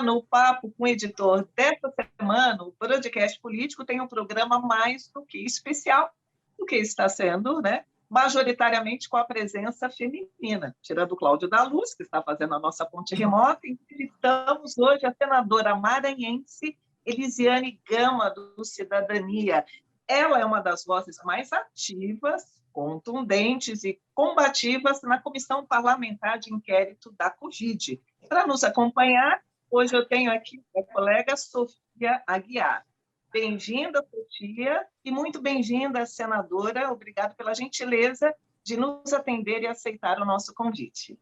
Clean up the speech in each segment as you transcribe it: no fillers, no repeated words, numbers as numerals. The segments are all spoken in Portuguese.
no Papo com o Editor desta semana, o Broadcast Político tem um programa mais do que especial, do que está sendo, né? Majoritariamente com a presença feminina, tirando o Cláudio da Luz, que está fazendo a nossa ponte remota. Entrevistamos hoje a senadora maranhense Elisiane Gama, do Cidadania. Ela é uma das vozes mais ativas, contundentes e combativas na Comissão Parlamentar de Inquérito da Covid. Para nos acompanhar, hoje eu tenho aqui a colega Sofia Aguiar. Bem-vinda, Sofia, e muito bem-vinda, senadora. Obrigada pela gentileza de nos atender e aceitar o nosso convite.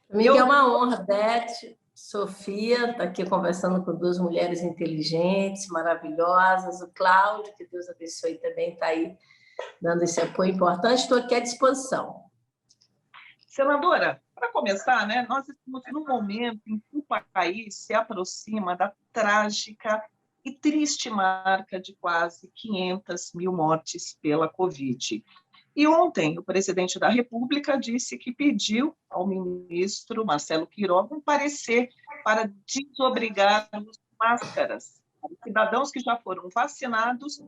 Amiga, é uma honra, Beth, Sofia, estar aqui conversando com duas mulheres inteligentes, maravilhosas. O Cláudio, que Deus abençoe, também está aí dando esse apoio importante. Estou aqui à disposição. Senadora, para começar, né, nós estamos num momento em que o país se aproxima da trágica e triste marca de quase 500 mil mortes pela Covid. E ontem, o presidente da República disse que pediu ao ministro Marcelo Queiroga um parecer para desobrigar as máscaras aos cidadãos que já foram vacinados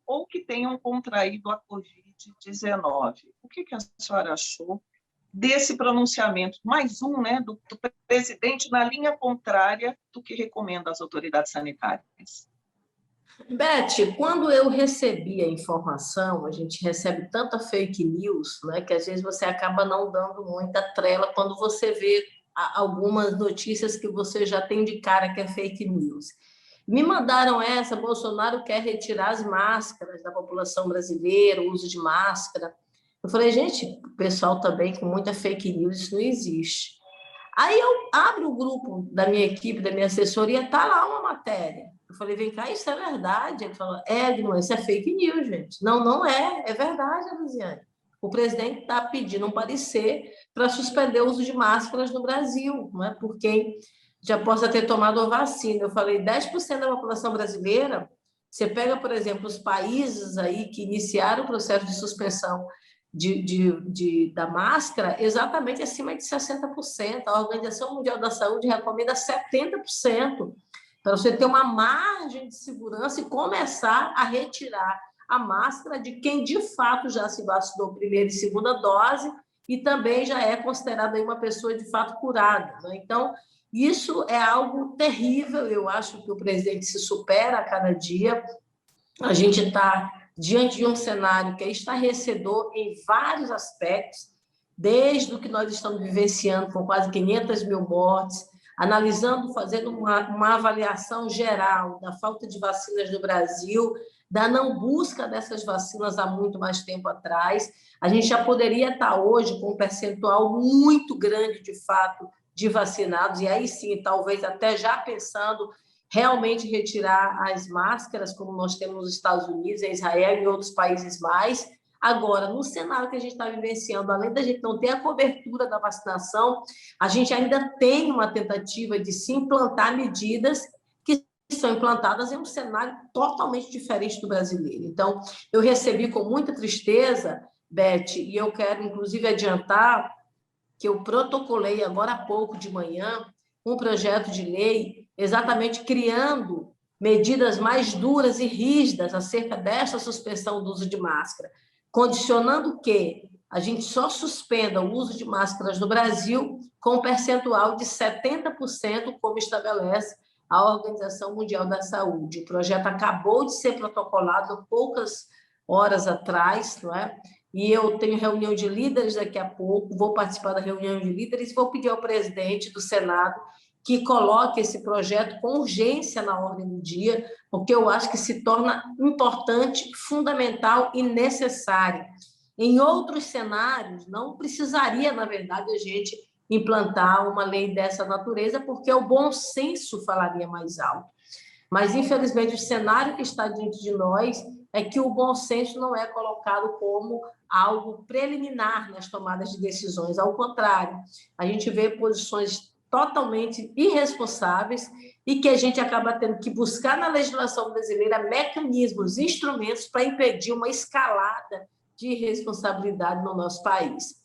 ou que tenham contraído a Covid-19. O que a senhora achou desse pronunciamento? Mais um, né, do presidente na linha contrária do que recomenda as autoridades sanitárias. Beth, quando eu recebi a informação, a gente recebe tanta fake news, né, que às vezes você acaba não dando muita trela quando você vê algumas notícias que você já tem de cara que é fake news. Me mandaram essa: Bolsonaro quer retirar as máscaras da população brasileira, o uso de máscara. Eu falei, gente, o pessoal também com muita fake news, isso não existe. Aí eu abro o grupo da minha equipe, da minha assessoria, está lá uma matéria. Eu falei, vem cá, isso é verdade? Ele falou, isso é fake news, gente. Não, não é, é verdade, Elisiane. O presidente está pedindo um parecer para suspender o uso de máscaras no Brasil, não é? Por quem já possa ter tomado a vacina. Eu falei, 10% da população brasileira, você pega, por exemplo, os países aí que iniciaram o processo de suspensão da máscara, exatamente acima de 60%. A Organização Mundial da Saúde recomenda 70%, para você ter uma margem de segurança e começar a retirar a máscara de quem, de fato, já se vacinou primeira e segunda dose e também já é considerada uma pessoa, de fato, curada, né? Então, isso é algo terrível. Eu acho que o presidente se supera a cada dia. A gente está diante de um cenário que é estarrecedor em vários aspectos, desde o que nós estamos vivenciando com quase 500 mil mortes, analisando, fazendo uma avaliação geral da falta de vacinas no Brasil, da não busca dessas vacinas há muito mais tempo atrás. A gente já poderia estar hoje com um percentual muito grande, de fato, de vacinados, e aí sim, talvez até já pensando realmente retirar as máscaras, como nós temos nos Estados Unidos, em Israel e em outros países mais. Agora, no cenário que a gente está vivenciando, além da gente não ter a cobertura da vacinação, a gente ainda tem uma tentativa de se implantar medidas que são implantadas em um cenário totalmente diferente do brasileiro. Então, eu recebi com muita tristeza, Beth, e eu quero, inclusive, adiantar que eu protocolei agora há pouco de manhã um projeto de lei exatamente criando medidas mais duras e rígidas acerca dessa suspensão do uso de máscara, condicionando que a gente só suspenda o uso de máscaras no Brasil com um percentual de 70%, como estabelece a Organização Mundial da Saúde. O projeto acabou de ser protocolado há poucas horas atrás, não é? E eu tenho reunião de líderes daqui a pouco, vou participar da reunião de líderes e vou pedir ao presidente do Senado que coloque esse projeto com urgência na ordem do dia, porque eu acho que se torna importante, fundamental e necessário. Em outros cenários, não precisaria, na verdade, a gente implantar uma lei dessa natureza, porque o bom senso falaria mais alto. Mas, infelizmente, o cenário que está diante de nós é que o bom senso não é colocado como algo preliminar nas tomadas de decisões. Ao contrário, a gente vê posições totalmente irresponsáveis e que a gente acaba tendo que buscar na legislação brasileira mecanismos, instrumentos para impedir uma escalada de irresponsabilidade no nosso país.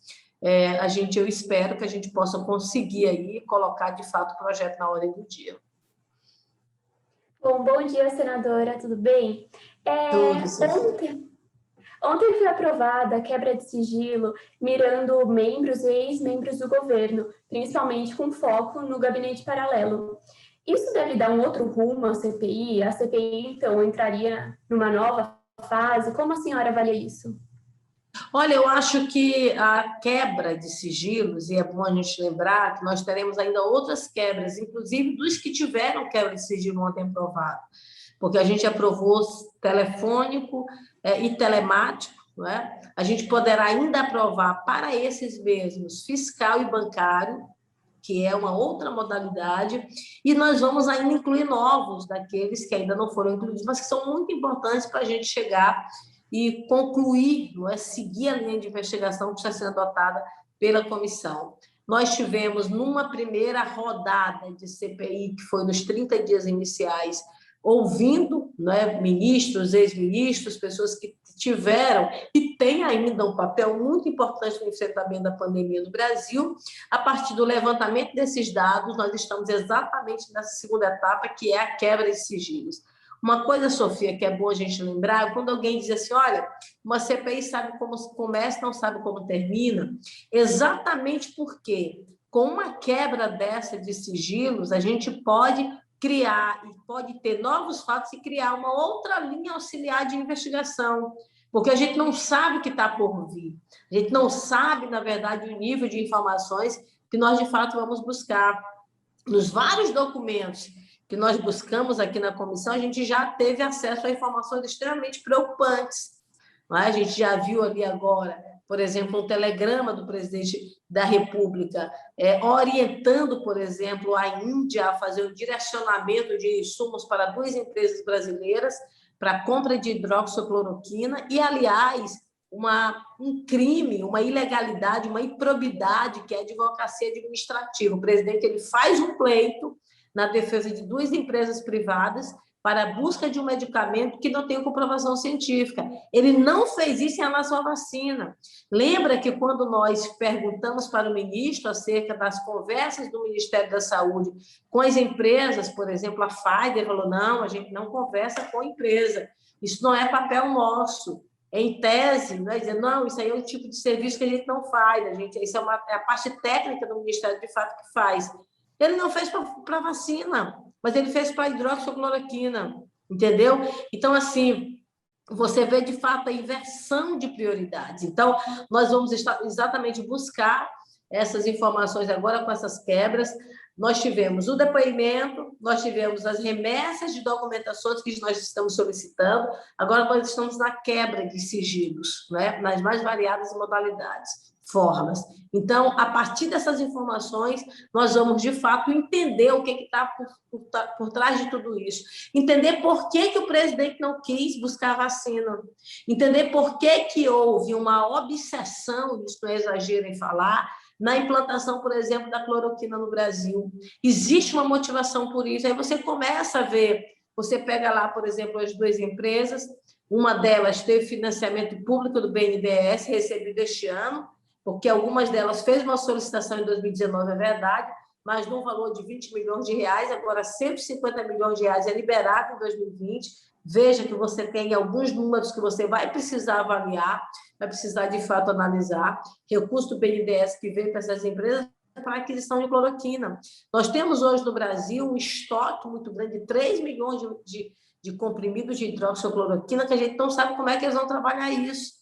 eu espero que a gente possa conseguir aí colocar, de fato, o projeto na ordem do dia. Bom dia, senadora, tudo bem? Tudo, sim. Ontem foi aprovada a quebra de sigilo mirando membros e ex-membros do governo, principalmente com foco no gabinete paralelo. Isso deve dar um outro rumo à CPI? A CPI, então, entraria numa nova fase? Como a senhora avalia isso? Olha, eu acho que a quebra de sigilos, e é bom a gente lembrar que nós teremos ainda outras quebras, inclusive dos que tiveram quebra de sigilo ontem aprovado, porque a gente aprovou telefônico e telemático, não é? A gente poderá ainda aprovar para esses mesmos fiscal e bancário, que é uma outra modalidade, e nós vamos ainda incluir novos daqueles que ainda não foram incluídos, mas que são muito importantes para a gente chegar e concluir, não é, seguir a linha de investigação que está sendo adotada pela comissão. Nós tivemos, numa primeira rodada de CPI, que foi nos 30 dias iniciais, ouvindo, né, ministros, ex-ministros, pessoas que tiveram e têm ainda um papel muito importante no enfrentamento da pandemia no Brasil. A partir do levantamento desses dados, nós estamos exatamente nessa segunda etapa, que é a quebra de sigilos. Uma coisa, Sofia, que é boa a gente lembrar, é quando alguém diz assim, olha, uma CPI sabe como começa, não sabe como termina, exatamente porque, com uma quebra dessa de sigilos, a gente pode criar e pode ter novos fatos e criar uma outra linha auxiliar de investigação, porque a gente não sabe o que está por vir, a gente não sabe, na verdade, o nível de informações que nós, de fato, vamos buscar. Nos vários documentos que nós buscamos aqui na comissão, a gente já teve acesso a informações extremamente preocupantes. Não é? A gente já viu ali agora, por exemplo, um telegrama do presidente da República orientando, por exemplo, a Índia a fazer o direcionamento de insumos para 2 empresas brasileiras para a compra de hidroxicloroquina e, aliás, um crime, uma ilegalidade, uma improbidade, que é a advocacia administrativa. O presidente ele faz um pleito na defesa de 2 empresas privadas para a busca de um medicamento que não tem comprovação científica. Ele não fez isso em relação à vacina. Lembra que quando nós perguntamos para o ministro acerca das conversas do Ministério da Saúde com as empresas, por exemplo, a Pfizer falou, não, a gente não conversa com a empresa, isso não é papel nosso. Em tese, né, dizer, não, isso aí é um tipo de serviço que a gente não faz, isso é a parte técnica do Ministério, de fato, que faz. Ele não fez para vacina, mas ele fez para hidroxicloroquina, entendeu? Então, assim, você vê, de fato, a inversão de prioridades. Então, nós vamos exatamente buscar essas informações agora com essas quebras. Nós tivemos o depoimento, nós tivemos as remessas de documentações que nós estamos solicitando, agora nós estamos na quebra de sigilos, né? Nas mais variadas modalidades, formas. Então, a partir dessas informações, nós vamos, de fato, entender o que está por trás de tudo isso. Entender por que o presidente não quis buscar vacina. Entender por que houve uma obsessão, isso não é exagero em falar, na implantação, por exemplo, da cloroquina no Brasil. Existe uma motivação por isso. Aí você começa a ver, você pega lá, por exemplo, as 2 empresas, uma delas teve financiamento público do BNDES, recebido este ano, porque algumas delas fez uma solicitação em 2019, é verdade, mas num valor de 20 milhões de reais, agora 150 milhões de reais é liberado em 2020. Veja que você tem alguns números que você vai precisar avaliar, vai precisar, de fato, analisar. Recurso do BNDES que veio para essas empresas para aquisição de cloroquina. Nós temos hoje no Brasil um estoque muito grande de 3 milhões de comprimidos de hidroxicloroquina que a gente não sabe como é que eles vão trabalhar isso.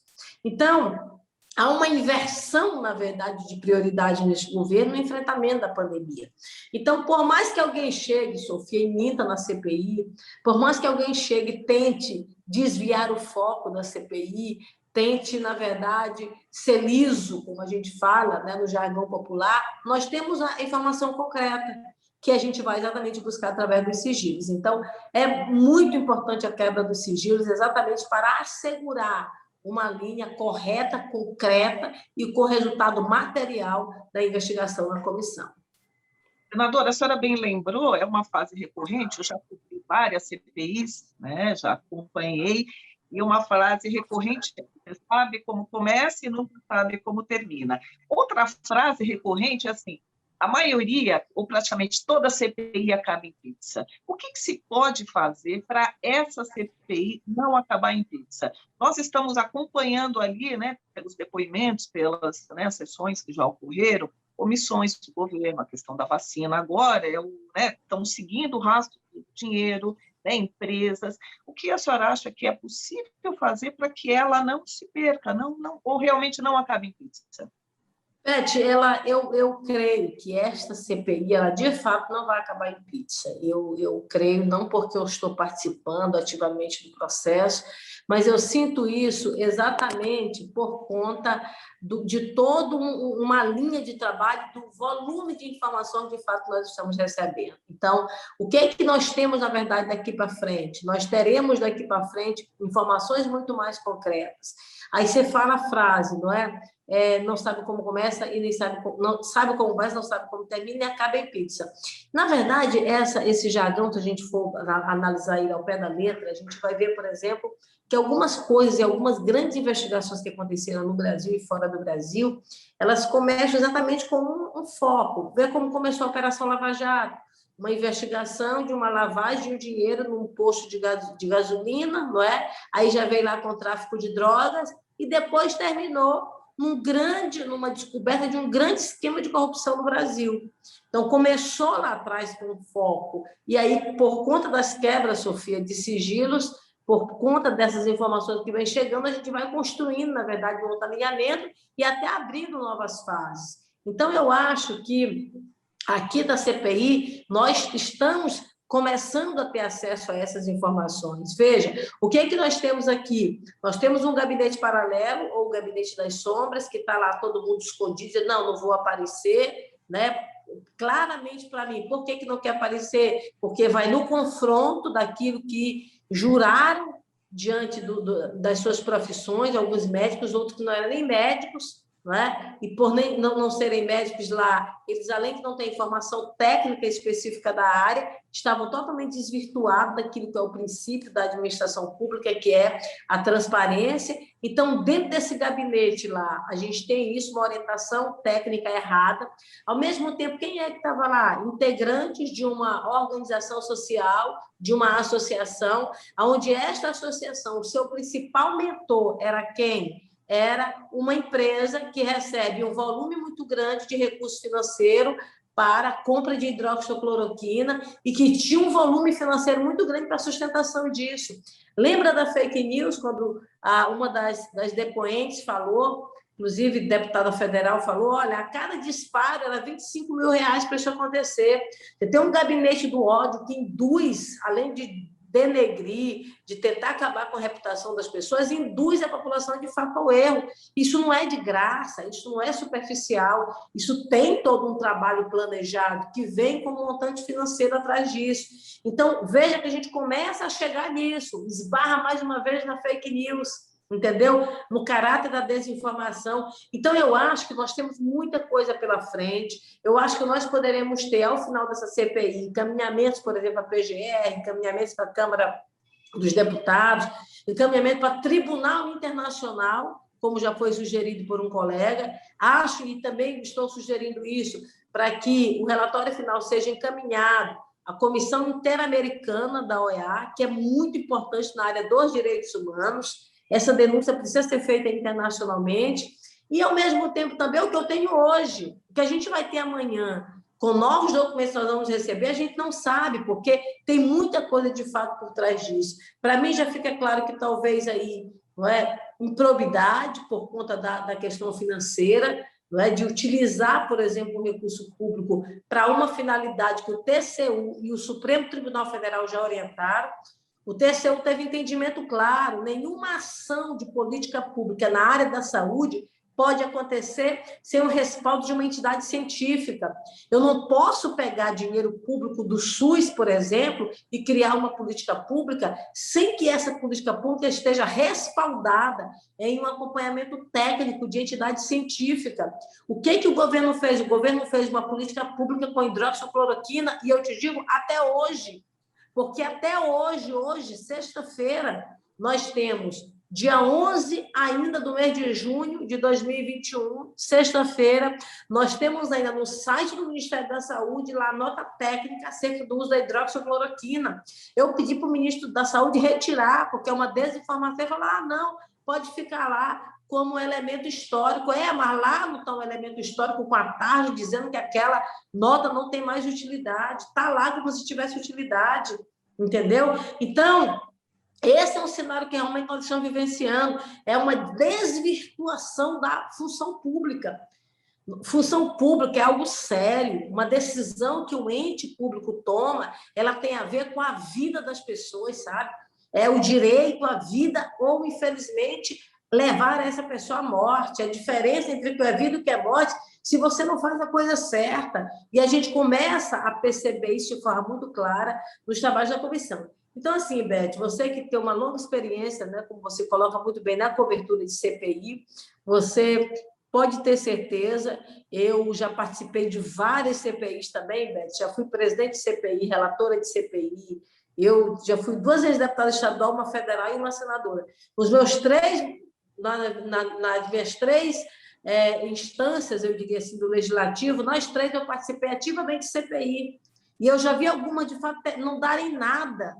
Então, há uma inversão, na verdade, de prioridade neste governo no enfrentamento da pandemia. Então, por mais que alguém chegue, Sofia, e minta na CPI, por mais que alguém chegue e tente desviar o foco da CPI, tente, na verdade, ser liso, como a gente fala, né, no jargão popular, nós temos a informação concreta que a gente vai exatamente buscar através dos sigilos. Então, é muito importante a quebra dos sigilos exatamente para assegurar uma linha correta, concreta e com resultado material da investigação na comissão. Senadora, a senhora bem lembrou, é uma fase recorrente, eu já cobri várias CPIs, né, já acompanhei, E uma frase recorrente: você sabe como começa e nunca sabe como termina. Outra frase recorrente é assim: a maioria, ou praticamente toda a CPI acaba em pizza. O que se pode fazer para essa CPI não acabar em pizza? Nós estamos acompanhando ali, né, pelos depoimentos, pelas, né, sessões que já ocorreram, omissões do governo, a questão da vacina agora, né, estamos seguindo o rastro do dinheiro, né, empresas. O que a senhora acha que é possível fazer para que ela não se perca, ou realmente não acabe em pizza? Beth, eu creio que esta CPI, ela de fato não vai acabar em pizza. Eu creio, não porque eu estou participando ativamente do processo, mas eu sinto isso exatamente por conta de toda uma linha de trabalho, do volume de informação que de fato nós estamos recebendo. Então, o que é que nós temos, na verdade, daqui para frente? Nós teremos daqui para frente informações muito mais concretas. Aí você fala a frase, não é? Não sabe como começa e nem sabe como, não sabe como começa, não sabe como termina e acaba em pizza. Na verdade, esse jargão, se a gente for analisar ele ao pé da letra, a gente vai ver, por exemplo, que algumas coisas e algumas grandes investigações que aconteceram no Brasil e fora do Brasil, elas começam exatamente com um foco. Ver como começou a Operação Lava Jato, uma investigação de uma lavagem de dinheiro num posto de gasolina, não é? Aí já veio lá com o tráfico de drogas e depois terminou numa descoberta de um grande esquema de corrupção no Brasil. Então, começou lá atrás com um foco, e aí, por conta das quebras, Sofia, de sigilos, por conta dessas informações que vem chegando, a gente vai construindo, na verdade, um outro alinhamento e até abrindo novas fases. Então, eu acho que aqui da CPI, nós estamos começando a ter acesso a essas informações. Veja, o que é que nós temos aqui? Nós temos um gabinete paralelo, ou o gabinete das sombras, que está lá todo mundo escondido, dizendo, não vou aparecer, né? Claramente para mim, por que não quer aparecer? Porque vai no confronto daquilo que juraram diante das suas profissões, alguns médicos, outros que não eram nem médicos, não é? E por não serem médicos lá, eles, além de não ter informação técnica específica da área, estavam totalmente desvirtuados daquilo que é o princípio da administração pública, que é a transparência. Então, dentro desse gabinete lá, a gente tem isso, uma orientação técnica errada. Ao mesmo tempo, quem é que estava lá? Integrantes de uma organização social, de uma associação, onde esta associação, o seu principal mentor era quem? Era uma empresa que recebe um volume muito grande de recurso financeiro para a compra de hidroxicloroquina e que tinha um volume financeiro muito grande para a sustentação disso. Lembra da fake news, quando uma das depoentes falou, inclusive deputada federal falou, olha, a cada disparo era R$25 mil para isso acontecer. Você tem um gabinete do ódio que induz, além de denegrir, de tentar acabar com a reputação das pessoas, induz a população de fato ao erro. Isso não é de graça, isso não é superficial, isso tem todo um trabalho planejado que vem com um montante financeiro atrás disso. Então, veja que a gente começa a chegar nisso, esbarra mais uma vez na fake news, entendeu? No caráter da desinformação. Então, eu acho que nós temos muita coisa pela frente. Eu acho que nós poderemos ter, ao final dessa CPI, encaminhamentos, por exemplo, para a PGR, encaminhamentos para a Câmara dos Deputados, encaminhamento para Tribunal Internacional, como já foi sugerido por um colega. Acho, e também estou sugerindo isso, para que o relatório final seja encaminhado à Comissão Interamericana da OEA, que é muito importante na área dos direitos humanos. Essa denúncia precisa ser feita internacionalmente e, ao mesmo tempo, também o que eu tenho hoje, o que a gente vai ter amanhã, com novos documentos que nós vamos receber, a gente não sabe, porque tem muita coisa, de fato, por trás disso. Para mim, já fica claro que talvez aí, não é, improbidade por conta da questão financeira, não é, de utilizar, por exemplo, o recurso público para uma finalidade que o TCU e o Supremo Tribunal Federal já orientaram. O TCU teve entendimento claro, nenhuma ação de política pública na área da saúde pode acontecer sem o respaldo de uma entidade científica. Eu não posso pegar dinheiro público do SUS, por exemplo, e criar uma política pública sem que essa política pública esteja respaldada em um acompanhamento técnico de entidade científica. O que o governo fez? O governo fez uma política pública com hidroxicloroquina, e eu te digo, até hoje, porque até hoje, sexta-feira, nós temos dia 11 ainda do mês de junho de 2021, sexta-feira, nós temos ainda no site do Ministério da Saúde lá a nota técnica acerca do uso da hidroxicloroquina. Eu pedi para o ministro da Saúde retirar, porque é uma desinformação, e falar, não, pode ficar lá como elemento histórico. Mas lá não está um elemento histórico com a tarde dizendo que aquela nota não tem mais utilidade. Está lá como se tivesse utilidade, entendeu? Então, esse é um cenário que realmente nós estamos vivenciando, é uma desvirtuação da função pública. Função pública é algo sério, uma decisão que o ente público toma, ela tem a ver com a vida das pessoas, sabe? É o direito à vida ou, infelizmente, levar essa pessoa à morte. A diferença entre o que é vida e o que é morte, se você não faz a coisa certa. E a gente começa a perceber isso de forma muito clara nos trabalhos da comissão. Então, assim, Beth, você que tem uma longa experiência, né, como você coloca muito bem na cobertura de CPI, você pode ter certeza, eu já participei de várias CPIs também, Beth, já fui presidente de CPI, relatora de CPI, eu já fui 2 vezes deputada estadual, uma federal e uma senadora. Os meus 3, nas minhas 3 instâncias, eu diria assim, do Legislativo, nós 3 eu participei ativamente de CPI, e eu já vi algumas, de fato, não darem nada.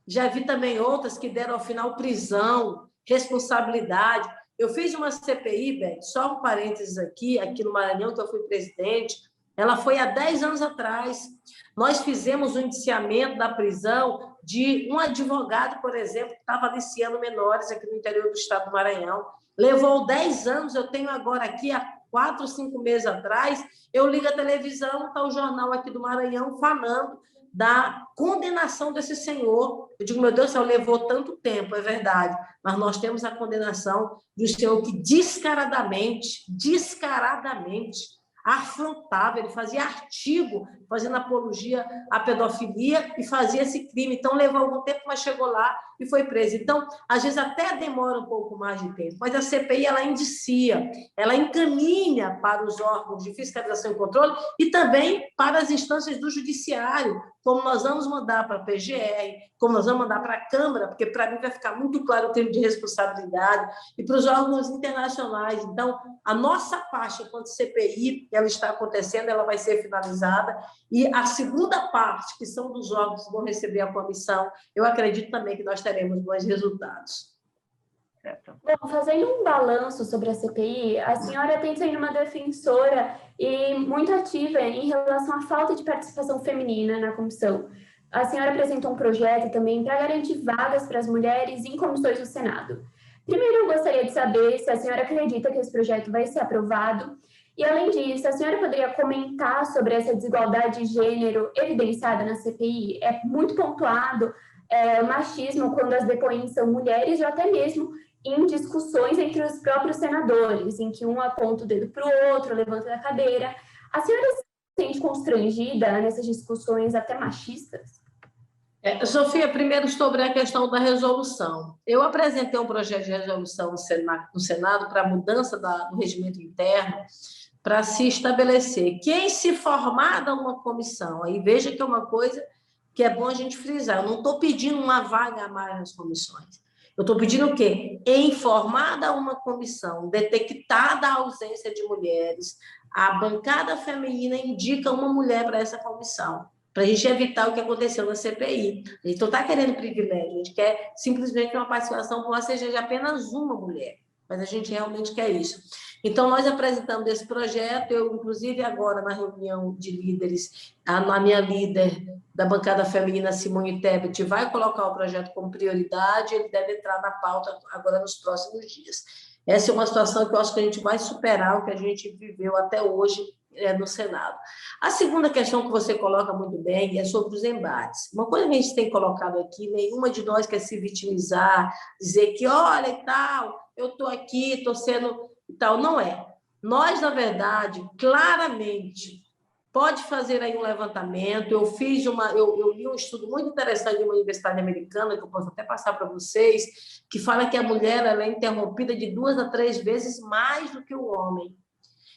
Já vi também outras que deram, ao final, prisão, responsabilidade. Eu fiz uma CPI, Beth, só um parênteses aqui no Maranhão, que eu fui presidente, ela foi há 10 anos atrás. Nós fizemos o indiciamento da prisão de um advogado, por exemplo, que estava aliciando menores aqui no interior do estado do Maranhão. Levou 10 anos, eu tenho agora aqui, há 4 ou 5 meses atrás, eu ligo a televisão, está o jornal aqui do Maranhão falando da condenação desse senhor. Eu digo, meu Deus do céu, levou tanto tempo, é verdade, mas nós temos a condenação de um senhor que descaradamente, afrontava, ele fazia artigo fazendo apologia à pedofilia e fazia esse crime. Então, levou algum tempo, mas chegou lá e foi preso. Então, às vezes até demora um pouco mais de tempo, mas a CPI, ela indicia, ela encaminha para os órgãos de fiscalização e controle e também para as instâncias do judiciário, como nós vamos mandar para a PGR, como nós vamos mandar para a Câmara, porque para mim vai ficar muito claro o termo de responsabilidade, e para os órgãos internacionais. Então, a nossa parte, enquanto CPI, ela está acontecendo, ela vai ser finalizada, e a segunda parte, que são dos órgãos que vão receber a comissão, eu acredito também que nós teremos bons resultados. Bom, fazendo um balanço sobre a CPI, a senhora tem sido uma defensora e muito ativa em relação à falta de participação feminina na comissão. A senhora apresentou um projeto também para garantir vagas para as mulheres em comissões do Senado. Primeiro, eu gostaria de saber se a senhora acredita que esse projeto vai ser aprovado. E, além disso, a senhora poderia comentar sobre essa desigualdade de gênero evidenciada na CPI? É muito pontuado o machismo quando as depoentes são mulheres ou até mesmo em discussões entre os próprios senadores, em que um aponta o dedo para o outro, levanta da cadeira. A senhora se sente constrangida nessas discussões até machistas? Sofia, primeiro sobre a questão da resolução. Eu apresentei um projeto de resolução no Senado para a mudança do regimento interno, para se estabelecer quem se formar de uma comissão. Aí veja que é uma coisa que é bom a gente frisar. Eu não estou pedindo uma vaga a mais nas comissões. Eu estou pedindo o quê? Em formada uma comissão, detectada a ausência de mulheres, a bancada feminina indica uma mulher para essa comissão, para a gente evitar o que aconteceu na CPI. A gente não está querendo privilégio, a gente quer simplesmente uma participação com seja de apenas uma mulher, mas a gente realmente quer isso. Então, nós apresentamos esse projeto, eu, inclusive, agora, na reunião de líderes, a minha líder da bancada feminina, Simone Tebet, vai colocar o projeto como prioridade, ele deve entrar na pauta agora nos próximos dias. Essa é uma situação que eu acho que a gente vai superar o que a gente viveu até hoje no Senado. A segunda questão que você coloca muito bem é sobre os embates. Uma coisa que a gente tem colocado aqui, nenhuma de nós quer se vitimizar, dizer que, olha e tal, eu estou aqui, estou sendo e tal. Não é. Nós, na verdade, claramente, pode fazer aí um levantamento. Eu li um estudo muito interessante de uma universidade americana, que eu posso até passar para vocês, que fala que a mulher ela é interrompida de 2 a 3 vezes mais do que o homem.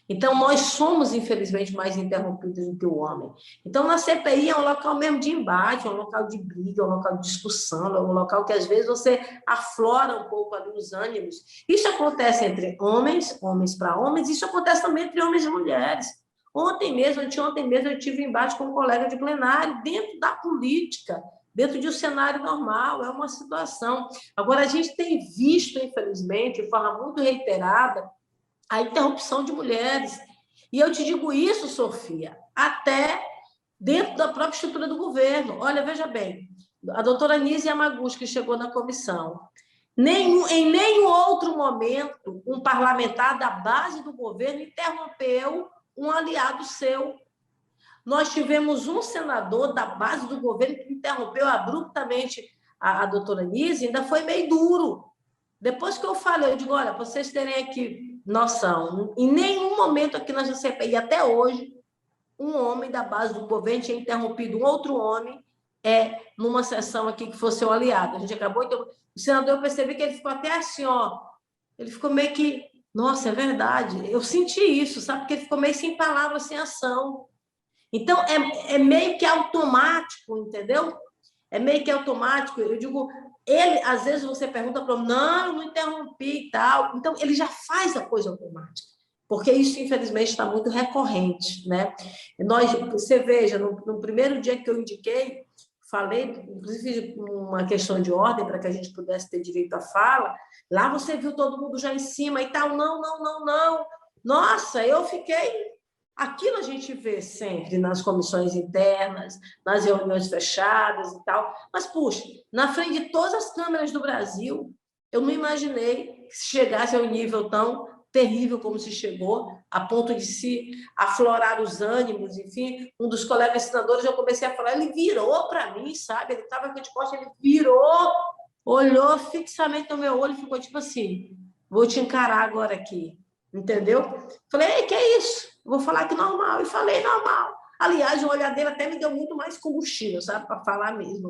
Então, nós somos, infelizmente, mais interrompidos do que o homem. Então, na CPI é um local mesmo de embate, é um local de briga, é um local de discussão, é um local que, às vezes, você aflora um pouco ali os ânimos. Isso acontece entre homens, homens para homens, isso acontece também entre homens e mulheres. Anteontem mesmo, eu tive um embate com um colega de plenário, dentro da política, dentro de um cenário normal, é uma situação. Agora, a gente tem visto, infelizmente, de forma muito reiterada, a interrupção de mulheres. E eu te digo isso, Sofia, até dentro da própria estrutura do governo. Olha, veja bem, a doutora Anísia Yamaguchi, que chegou na comissão, em nenhum outro momento um parlamentar da base do governo interrompeu um aliado seu. Nós tivemos um senador da base do governo que interrompeu abruptamente a doutora Anísia, ainda foi meio duro. Depois que eu falei, eu digo, olha, para vocês terem aqui noção, em nenhum momento aqui na CPI, até hoje, um homem da base do governo tinha interrompido um outro homem numa sessão aqui que fosse seu aliado. A gente acabou, então, o senador, eu percebi que ele ficou até assim, ó, ele ficou meio que, nossa, é verdade, eu senti isso, sabe, porque ele ficou meio sem palavras, sem ação. Então, é meio que automático, entendeu? É meio que automático, eu digo, ele, às vezes você pergunta para ele, não interrompi e tal, então ele já faz a coisa automática, porque isso, infelizmente, está muito recorrente, né? Você veja, no primeiro dia que eu indiquei, falei, inclusive uma questão de ordem para que a gente pudesse ter direito à fala, lá você viu todo mundo já em cima e tal, não. Nossa, eu fiquei... Aquilo a gente vê sempre nas comissões internas, nas reuniões fechadas e tal. Mas, puxa, na frente de todas as câmeras do Brasil, eu não imaginei que chegasse a um nível tão terrível como se chegou, a ponto de se aflorar os ânimos, enfim. Um dos colegas senadores, eu comecei a falar, ele virou para mim, sabe? Ele estava aqui de costas, ele virou, olhou fixamente no meu olho e ficou tipo assim, vou te encarar agora aqui. Entendeu? Falei, que é isso? Vou falar que normal. E falei normal. Aliás, o olhar dele até me deu muito mais combustível, sabe? Para falar mesmo.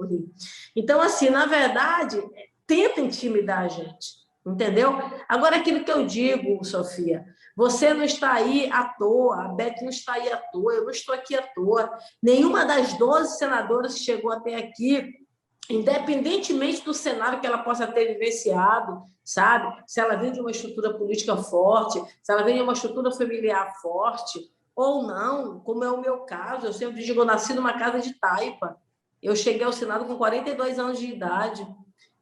Então, assim, na verdade, tenta intimidar a gente. Entendeu? Agora, aquilo que eu digo, Sofia, você não está aí à toa, a Beth não está aí à toa, eu não estou aqui à toa. Nenhuma das 12 senadoras que chegou até aqui, independentemente do cenário que ela possa ter vivenciado, sabe? Se ela vem de uma estrutura política forte, se ela vem de uma estrutura familiar forte, ou não, como é o meu caso, eu sempre digo, eu nasci numa casa de taipa, eu cheguei ao Senado com 42 anos de idade.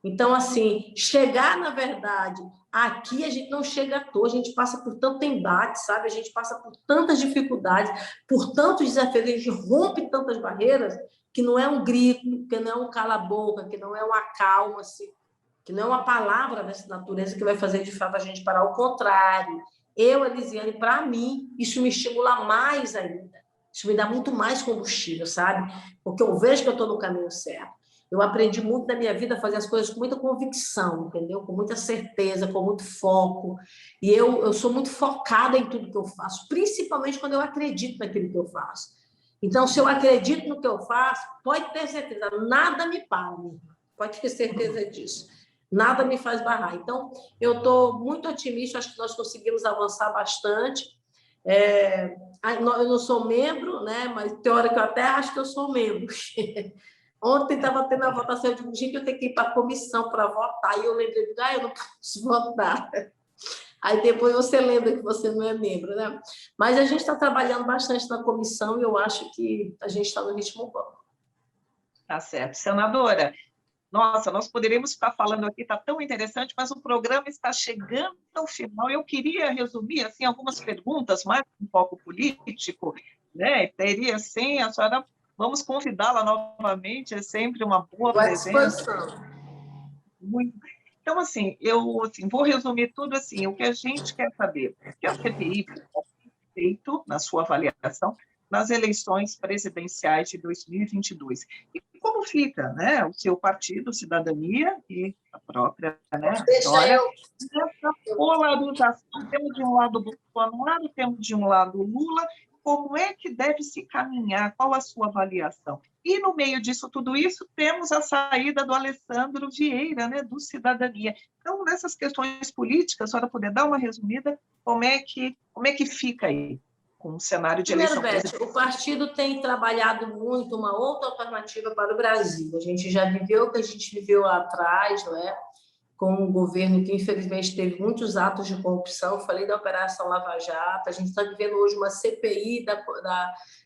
Então, assim, chegar, na verdade, aqui a gente não chega à toa, a gente passa por tanto embate, sabe? A gente passa por tantas dificuldades, por tantos desafios, a gente rompe tantas barreiras, que não é um grito, que não é um cala-boca, que não é uma acalma-se, que não é uma palavra dessa natureza que vai fazer, de fato, a gente parar. Ao contrário, eu, Elisiane, para mim, isso me estimula mais ainda. Isso me dá muito mais combustível, sabe? Porque eu vejo que eu estou no caminho certo. Eu aprendi muito na minha vida a fazer as coisas com muita convicção, entendeu? Com muita certeza, com muito foco. E eu sou muito focada em tudo que eu faço, principalmente quando eu acredito naquilo que eu faço. Então, se eu acredito no que eu faço, pode ter certeza, nada me para, pode ter certeza disso. Nada me faz barrar. Então, eu estou muito otimista, acho que nós conseguimos avançar bastante. Eu não sou membro, né? Mas teórico eu até acho que eu sou membro. Ontem estava tendo a votação, eu digo, gente, eu tenho que ir para a comissão para votar. E eu lembrei, eu não posso votar. Aí depois você lembra que você não é membro, né? Mas a gente está trabalhando bastante na comissão e eu acho que a gente está no ritmo bom. Tá certo. Senadora, nossa, nós poderíamos ficar falando aqui, está tão interessante, mas o programa está chegando ao final. Eu queria resumir assim, algumas perguntas, mais um foco político, né? Teria, sim, a senhora, vamos convidá-la novamente, é sempre uma boa presença. Muito. Então, assim, eu vou resumir tudo assim, o que a gente quer saber, o que a CPI tem feito, na sua avaliação, nas eleições presidenciais de 2022. E como fica, né, o seu partido, Cidadania, e a própria, né, história, essa polarização. Temos de um lado Bolsonaro, temos de um lado Lula, como é que deve se caminhar, qual a sua avaliação? E, no meio disso, tudo isso, temos a saída do Alessandro Vieira, né, do Cidadania. Então, nessas questões políticas, a senhora poder dar uma resumida, como é que fica aí, com o cenário de Primeiro, eleição Beth, presidencial? o partido tem trabalhado muito uma outra alternativa para o Brasil. A gente já viveu o que a gente viveu lá atrás, não é? Com um governo que, infelizmente, teve muitos atos de corrupção. Falei da Operação Lava Jato. A gente está vivendo hoje uma CPI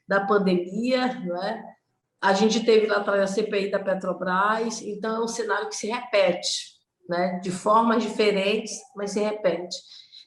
da pandemia, não é? A gente teve lá atrás a CPI da Petrobras. Então, é um cenário que se repete, né? De formas diferentes, mas se repete.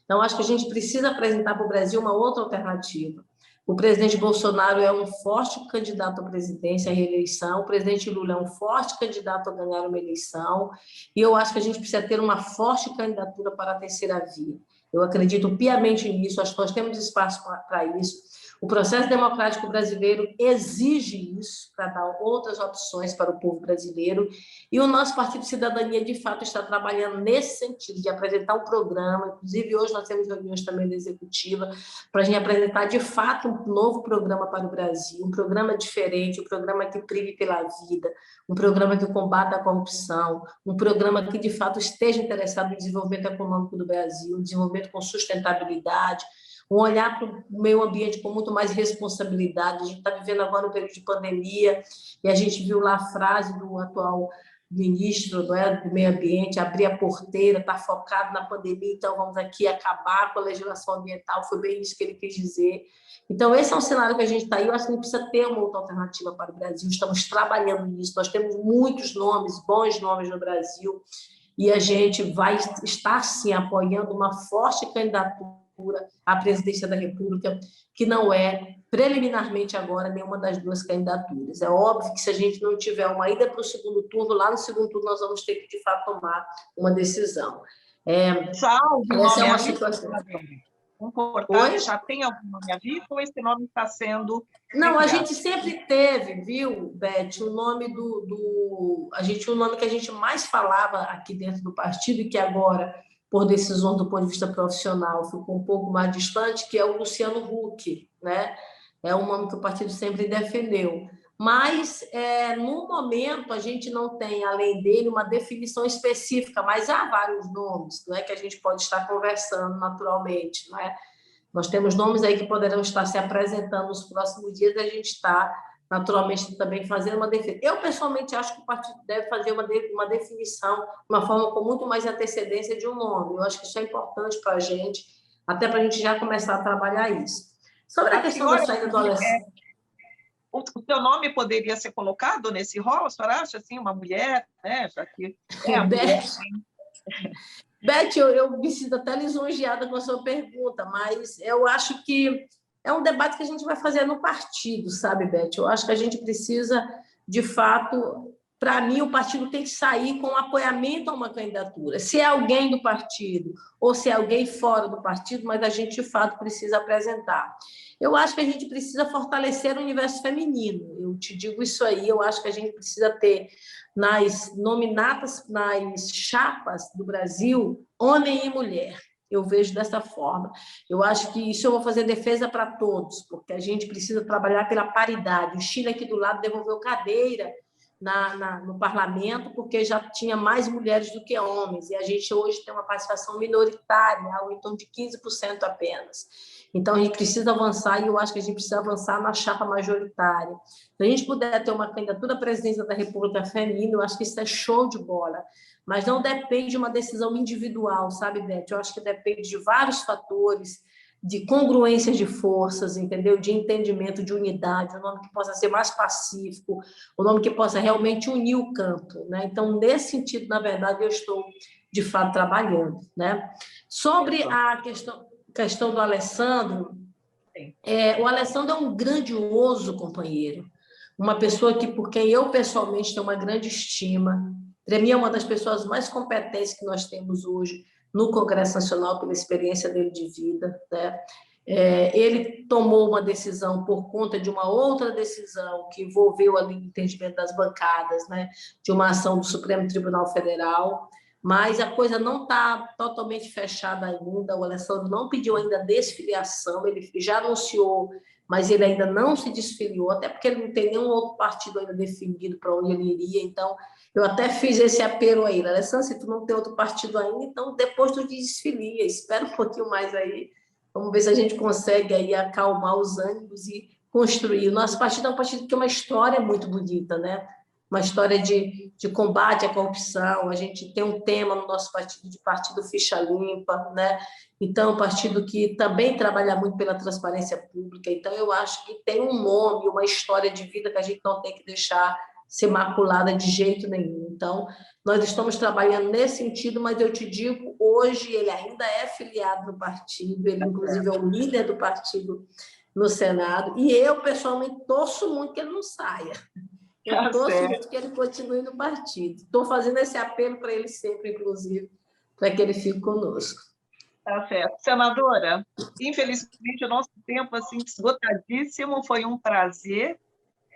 Então, acho que a gente precisa apresentar para o Brasil uma outra alternativa. O presidente Bolsonaro é um forte candidato à presidência, à reeleição. O presidente Lula é um forte candidato a ganhar uma eleição. E eu acho que a gente precisa ter uma forte candidatura para a terceira via. Eu acredito piamente nisso, acho que nós temos espaço para isso. O processo democrático brasileiro exige isso, para dar outras opções para o povo brasileiro. E o nosso Partido Cidadania, de fato, está trabalhando nesse sentido, de apresentar um programa. Inclusive, hoje nós temos reuniões também da Executiva, para a gente apresentar, de fato, um novo programa para o Brasil, um programa diferente, um programa que prive pela vida, um programa que combata a corrupção, um programa que, de fato, esteja interessado no desenvolvimento econômico do Brasil, um desenvolvimento com sustentabilidade, um olhar para o meio ambiente com muito mais responsabilidade. A gente está vivendo agora um período de pandemia, e a gente viu lá a frase do atual ministro, não é, do meio ambiente, abrir a porteira, está focado na pandemia, então vamos aqui acabar com a legislação ambiental, foi bem isso que ele quis dizer. Então, esse é um cenário que a gente está aí, eu acho que a gente precisa ter uma outra alternativa para o Brasil, estamos trabalhando nisso, nós temos muitos nomes, bons nomes no Brasil, e a gente vai estar, sim, apoiando uma forte candidatura à presidência da República, que não é, preliminarmente agora, nenhuma das duas candidaturas. É óbvio que se a gente não tiver uma ida para o segundo turno, lá no segundo turno nós vamos ter que, de fato, tomar uma decisão. Já algum Essa é nome uma à vista? situação. Comportado, já tem algum nome à vista ou esse nome está sendo... Não, a gente sempre teve, viu, Beth, o nome o nome que a gente mais falava aqui dentro do partido e que agora, por decisão do ponto de vista profissional, ficou um pouco mais distante, que é o Luciano Huck, né? É um nome que o partido sempre defendeu. Mas, no momento, a gente não tem, além dele, uma definição específica, mas há vários nomes, não é, que a gente pode estar conversando naturalmente, não é? Nós temos nomes aí que poderão estar se apresentando nos próximos dias e a gente está, naturalmente, também fazendo uma defesa. Eu, pessoalmente, acho que o partido deve fazer uma definição de uma forma com muito mais antecedência de um nome. Eu acho que isso é importante para a gente, até para a gente já começar a trabalhar isso. Sobre a questão da saída do Alessandro... O seu nome poderia ser colocado nesse rol? A senhora acha, assim, uma mulher, né? Já que a mulher... Beth, eu me sinto até lisonjeada com a sua pergunta, mas eu acho que é um debate que a gente vai fazer no partido, sabe, Beth? Eu acho que a gente precisa, de fato, para mim, o partido tem que sair com apoiamento a uma candidatura. Se é alguém do partido ou se é alguém fora do partido, mas a gente, de fato, precisa apresentar. Eu acho que a gente precisa fortalecer o universo feminino. Eu te digo isso aí, eu acho que a gente precisa ter nas nominatas, nas chapas do Brasil, homem e mulher. Eu vejo dessa forma. Eu acho que isso eu vou fazer defesa para todos, porque a gente precisa trabalhar pela paridade. O Chile aqui do lado devolveu cadeira no parlamento, porque já tinha mais mulheres do que homens, e a gente hoje tem uma participação minoritária, algo em torno de 15% apenas. Então, a gente precisa avançar, e eu acho que a gente precisa avançar na chapa majoritária. Se a gente puder ter uma candidatura à presidência da República feminina, eu acho que isso é show de bola, mas não depende de uma decisão individual, sabe, Beth? Eu acho que depende de vários fatores, de congruência de forças, entendeu? De entendimento, de unidade, um nome que possa ser mais pacífico, um nome que possa realmente unir o campo, né? Então, nesse sentido, na verdade, eu estou, de fato, trabalhando, né? Sobre a questão do Alessandro, o Alessandro é um grandioso companheiro, uma pessoa por quem eu, pessoalmente, tenho uma grande estima. Para mim, é uma das pessoas mais competentes que nós temos hoje no Congresso Nacional, pela experiência dele de vida, né? Ele tomou uma decisão por conta de uma outra decisão que envolveu ali o entendimento das bancadas, né? De uma ação do Supremo Tribunal Federal, mas a coisa não está totalmente fechada ainda. O Alessandro não pediu ainda desfiliação, ele já anunciou mas ele ainda não se desfiliou, até porque ele não tem nenhum outro partido ainda definido para onde ele iria. Então, eu até fiz esse apelo a ele: Alessandra, se tu não tem outro partido ainda, então depois tu desfilia, espera um pouquinho mais aí, vamos ver se a gente consegue aí acalmar os ânimos e construir. O nosso partido é um partido que tem uma história muito bonita, né? Uma história de combate à corrupção. A gente tem um tema no nosso partido de partido ficha limpa, né? Então, um partido que também trabalha muito pela transparência pública. Então, eu acho que tem um nome, uma história de vida que a gente não tem que deixar ser maculada de jeito nenhum. Então, nós estamos trabalhando nesse sentido, mas eu te digo, hoje ele ainda é filiado no partido, ele, inclusive, é o líder do partido no Senado, e eu, pessoalmente, torço muito que ele não saia. Eu torço muito que ele continue no partido. Estou fazendo esse apelo para ele sempre, inclusive, para que ele fique conosco. Tá certo. Senadora, infelizmente o nosso tempo assim esgotadíssimo, foi um prazer,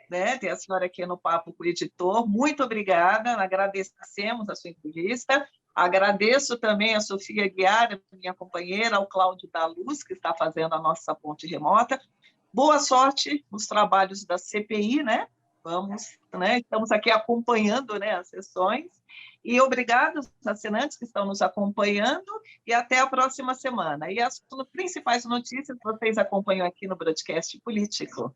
né, ter a senhora aqui no Papo com o Editor. Muito obrigada, agradecemos a sua entrevista. Agradeço também a Sofia Guiara, minha companheira, ao Cláudio da Luz, que está fazendo a nossa ponte remota. Boa sorte nos trabalhos da CPI, né? Vamos, né? Estamos aqui acompanhando, né, as sessões. E obrigado aos assinantes que estão nos acompanhando e até a próxima semana. E as principais notícias vocês acompanham aqui no Broadcast Político.